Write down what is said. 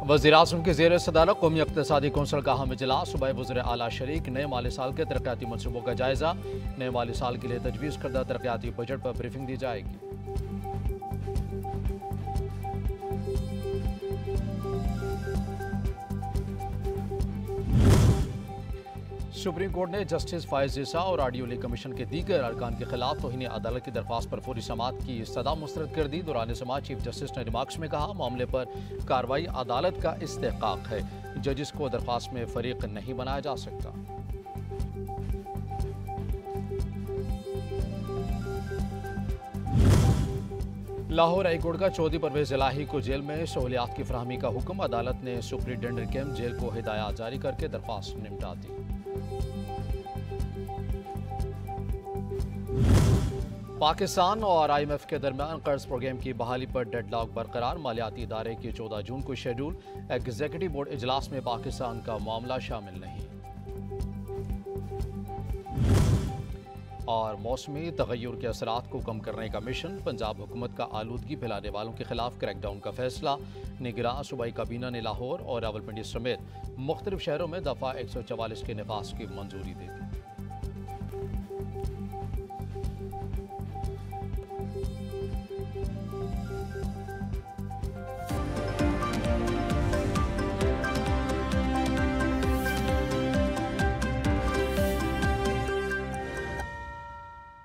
वज़ीर-ए-आज़म के ज़ेर सदारत कौमी इक़्तिसादी कौंसिल का अहम इजलास। सूबाई वज़ीर आला शरीक। नए माली साल के तरक्याती मनसूबों का जायज़ा। नए माली साल के लिए तजवीज़ करदा तरक्याती बजट पर ब्रीफिंग दी जाएगी। सुप्रीम कोर्ट ने जस्टिस फायज़ ईसा और आडियोली कमीशन के दीगर अरकान के खिलाफ तौहीन अदालत की दरख्वास्त पर फौरी समाअत की इस्तदा मुस्तरद कर दी। दौरान समाअत चीफ जस्टिस ने रिमार्क्स में कहा, मामले पर कार्रवाई अदालत का इस्तेहकाक है। जजिस को दरख्वास्त में फरीक नहीं बनाया जा सकता। लाहौर हाईकोर्ट का चौधरी परवेज इलाही को जेल में सहूलियात की फराहमी का हुक्म। अदालत ने सुप्रिंटेंडेंट कैंप जेल को हिदायत जारी करके दरख्वास्त निपटा दी। पाकिस्तान और IMF के दरमियान कर्ज प्रोग्राम की बहाली पर डेडलॉक बरकरार। मालियाती इदारे की 14 जून को शेड्यूल। एग्जीक्यूटिव बोर्ड इजलास में पाकिस्तान का मामला शामिल नहीं। और मौसमी तगय्युर के असरात को कम करने का मिशन। पंजाब हुकूमत का आलूदगी फैलाने वालों के खिलाफ क्रैकडाउन का फैसला। निगरान सूबाई काबीना ने लाहौर और रावलपिंडी समेत मुख्तलिफ शहरों में दफ़ा 144 के नफाज की मंजूरी दे दी।